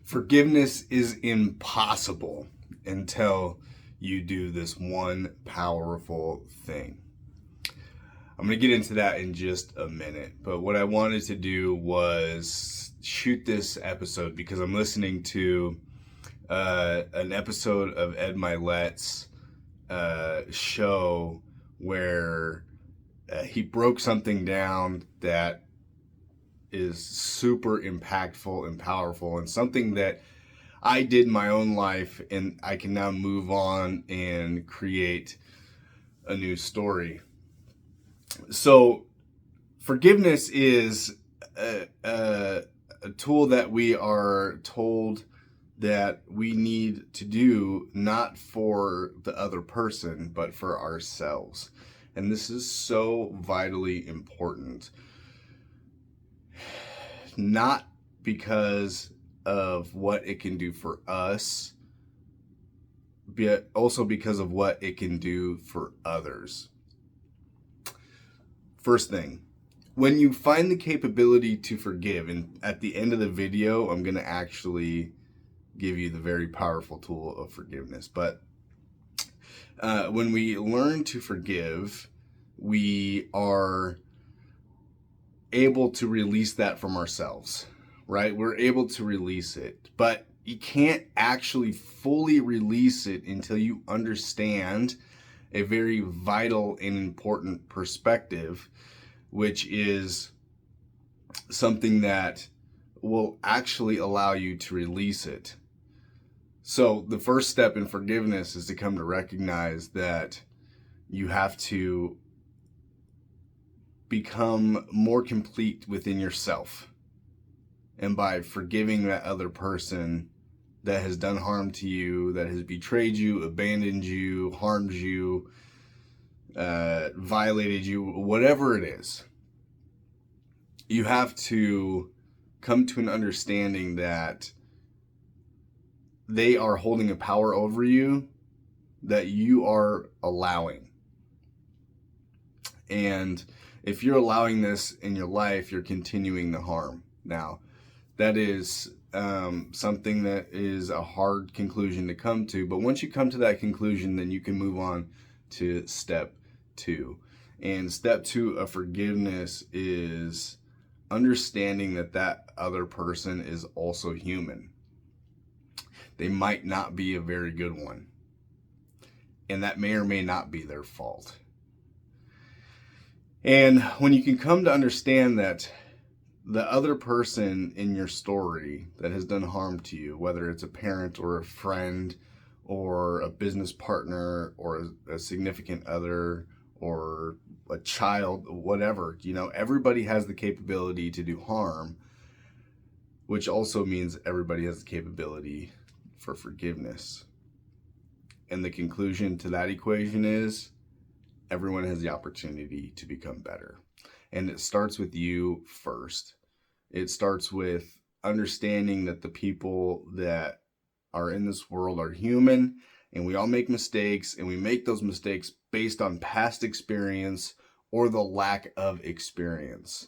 Forgiveness is impossible until you do this one powerful thing. I'm going to get into that in just a minute, but what I wanted to do was shoot this episode because I'm listening to an episode of Ed Milet's show where he broke something down that is super impactful and powerful, and something that I did in my own life, and I can now move on and create a new story. So forgiveness is a tool that we are told that we need to do, not for the other person, but for ourselves. And this is so vitally important. Not because of what it can do for us, but also because of what it can do for others. First thing, when you find the capability to forgive, and at the end of the video, I'm going to actually give you the very powerful tool of forgiveness. But when we learn to forgive, we are able to release that from ourselves, right? We're able to release it, but you can't actually fully release it until you understand a very vital and important perspective, which is something that will actually allow you to release it. So the first step in forgiveness is to come to recognize that you have to become more complete within yourself. And by forgiving that other person that has done harm to you, that has betrayed you, abandoned you, harmed you, violated you, whatever it is, you have to come to an understanding that they are holding a power over you that you are allowing. And if you're allowing this in your life, you're continuing the harm. Now, that is something that is a hard conclusion to come to. But once you come to that conclusion, then you can move on to step 2. And step 2 of forgiveness is understanding that that other person is also human. They might not be a very good one. And that may or may not be their fault. And when you can come to understand that the other person in your story that has done harm to you, whether it's a parent or a friend or a business partner or a significant other or a child, whatever, everybody has the capability to do harm, which also means everybody has the capability for forgiveness. And the conclusion to that equation is everyone has the opportunity to become better. And it starts with you first. It starts with understanding that the people that are in this world are human, and we all make mistakes, and we make those mistakes based on past experience or the lack of experience.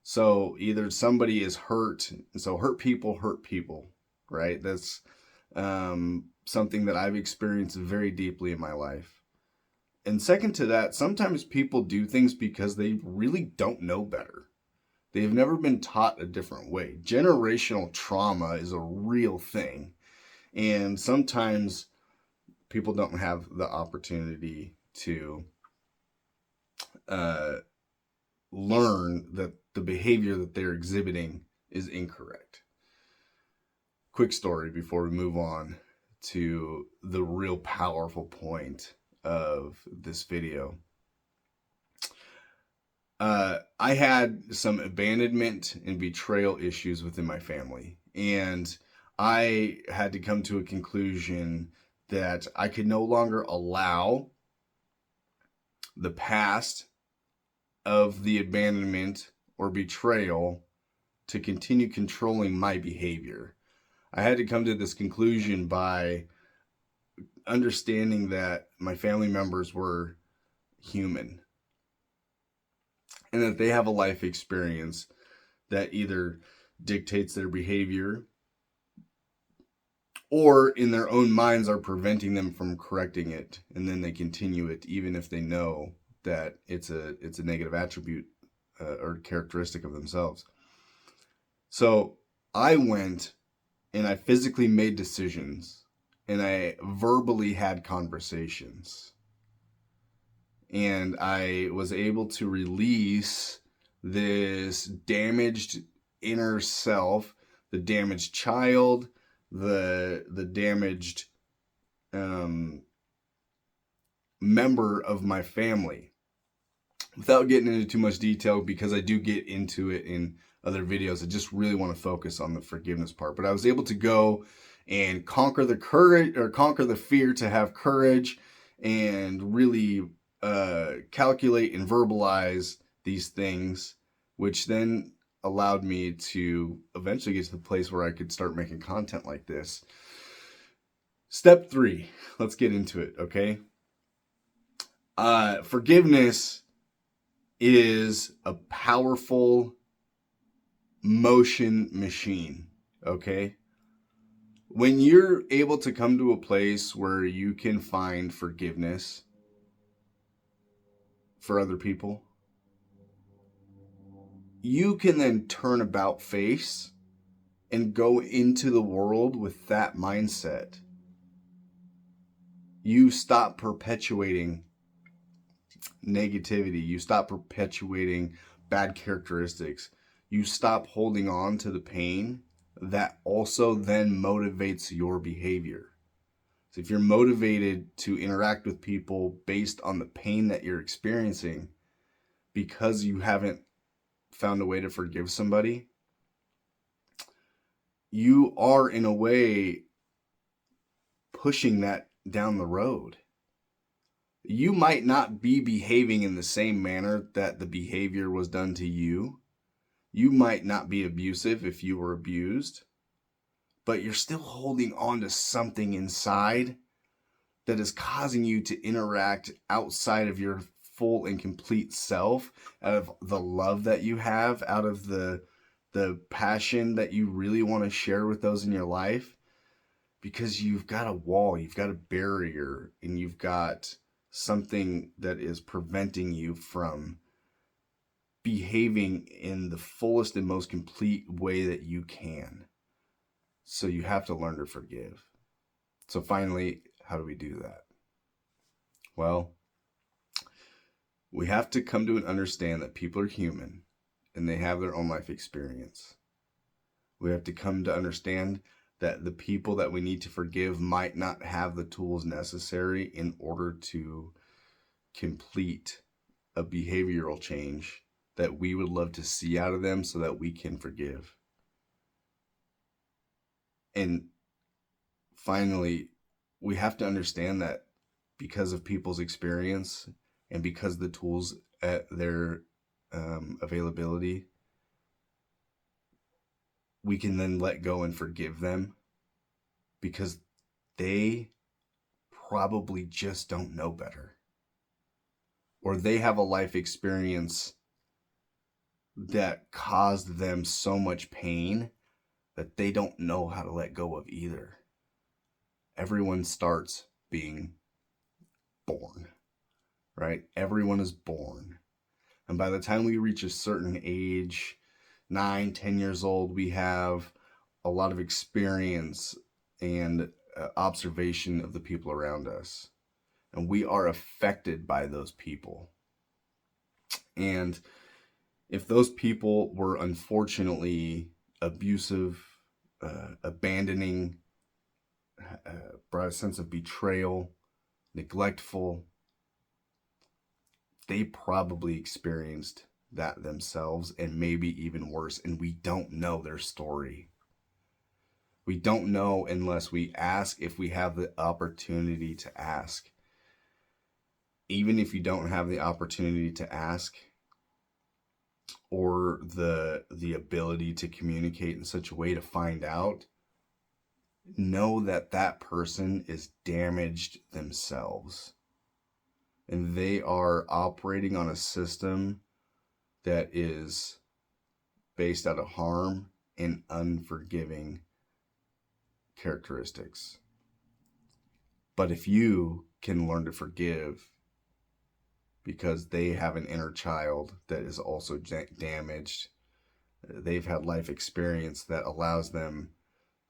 So either somebody is hurt, and so hurt people, right? That's something that I've experienced very deeply in my life. And second to that, sometimes people do things because they really don't know better. They've never been taught a different way. Generational trauma is a real thing. And sometimes people don't have the opportunity to learn that the behavior that they're exhibiting is incorrect. Quick story before we move on to the real powerful point of this video. I had some abandonment and betrayal issues within my family, and I had to come to a conclusion that I could no longer allow the past of the abandonment or betrayal to continue controlling my behavior. I had to come to this conclusion by understanding that my family members were human and that they have a life experience that either dictates their behavior or in their own minds are preventing them from correcting it, and then they continue it even if they know that it's a negative attribute or characteristic of themselves. So I went and I physically made decisions and I verbally had conversations, and I was able to release this damaged inner self, the damaged child, the damaged member of my family. Without getting into too much detail, because I do get into it in other videos, I just really want to focus on the forgiveness part. But I was able to go and conquer the courage, or conquer the fear to have courage, and really calculate and verbalize these things, which then allowed me to eventually get to the place where I could start making content like this. Step 3, let's get into it, okay? Forgiveness is a powerful motion machine, okay? When you're able to come to a place where you can find forgiveness for other people, you can then turn about face and go into the world with that mindset. You stop perpetuating negativity. You stop perpetuating bad characteristics. You stop holding on to the pain that also then motivates your behavior. So if you're motivated to interact with people based on the pain that you're experiencing because you haven't found a way to forgive somebody, you are in a way pushing that down the road. You might not be behaving in the same manner that the behavior was done to you. You might not be abusive if you were abused, but you're still holding on to something inside that is causing you to interact outside of your full and complete self, out of the love that you have, out of the passion that you really want to share with those in your life, because you've got a wall, you've got a barrier, and you've got something that is preventing you from behaving in the fullest and most complete way that you can. So you have to learn to forgive. So finally, how do we do that? Well, we have to come to understand that people are human and they have their own life experience. We have to come to understand that the people that we need to forgive might not have the tools necessary in order to complete a behavioral change that we would love to see out of them so that we can forgive. And finally, we have to understand that because of people's experience and because the tools at their availability, we can then let go and forgive them because they probably just don't know better. Or they have a life experience that caused them so much pain that they don't know how to let go of either. Everyone starts being born, right? Everyone is born. And by the time we reach a certain age, 9, 10 years old, we have a lot of experience and observation of the people around us. And we are affected by those people. And if those people were unfortunately abusive, abandoning, brought a sense of betrayal, neglectful, they probably experienced that themselves, and maybe even worse, and we don't know their story. We don't know unless we ask, if we have the opportunity to ask. Even if you don't have the opportunity to ask or the ability to communicate in such a way to find out, know that that person is damaged themselves. And they are operating on a system that is based out of harm and unforgiving characteristics. But if you can learn to forgive because they have an inner child that is also damaged, they've had life experience that allows them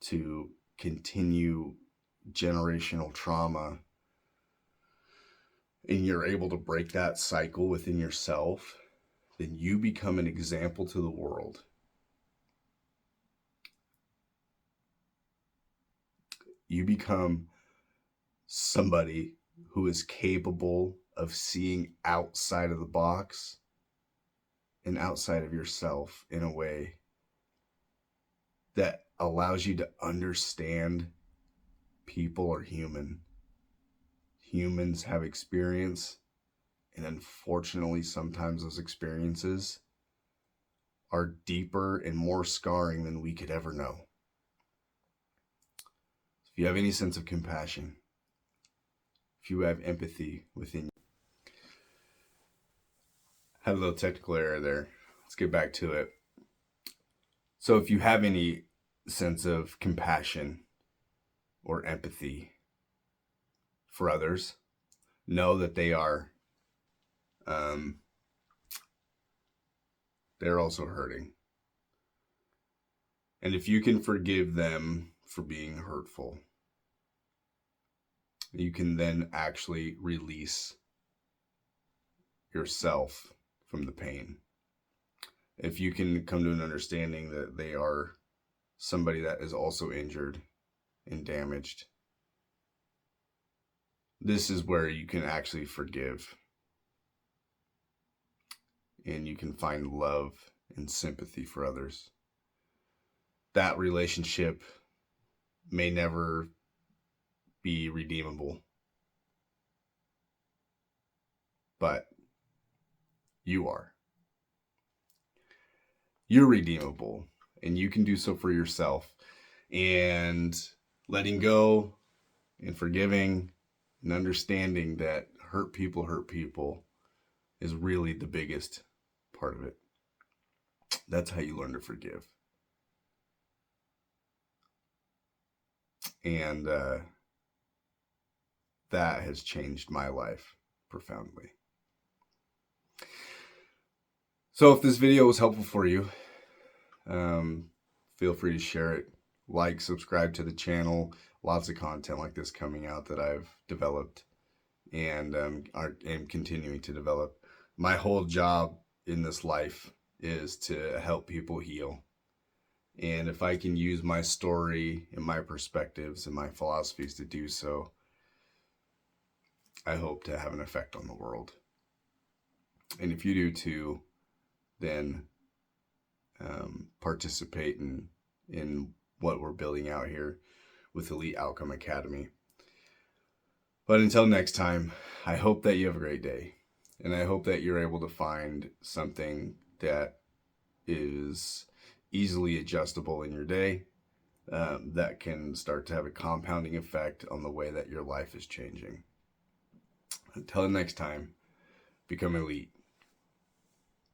to continue generational trauma, and you're able to break that cycle within yourself, then you become an example to the world. You become somebody who is capable of seeing outside of the box and outside of yourself in a way that allows you to understand people are human. Humans have experience, and unfortunately, sometimes those experiences are deeper and more scarring than we could ever know. If you have any sense of compassion, if you have empathy within you. Had a little technical error there. Let's get back to it. So if you have any sense of compassion or empathy for others, know that they are they're also hurting. And if you can forgive them for being hurtful, you can then actually release yourself from the pain. If you can come to an understanding that they are somebody that is also injured and damaged, this is where you can actually forgive. And you can find love and sympathy for others. That relationship may never be redeemable, but you are. You're redeemable, and you can do so for yourself. And letting go and forgiving and understanding that hurt people is really the biggest part of it. That's how you learn to forgive. And that has changed my life profoundly. So if this video was helpful for you, feel free to share it, like, subscribe to the channel. Lots of content like this coming out that I've developed and am continuing to develop. My whole job in this life is to help people heal. And if I can use my story and my perspectives and my philosophies to do so, I hope to have an effect on the world. And if you do too, then participate in what we're building out here with Elite Outcome Academy. But until next time, I hope that you have a great day. And I hope that you're able to find something that is easily adjustable in your day, that can start to have a compounding effect on the way that your life is changing. Until next time, become elite.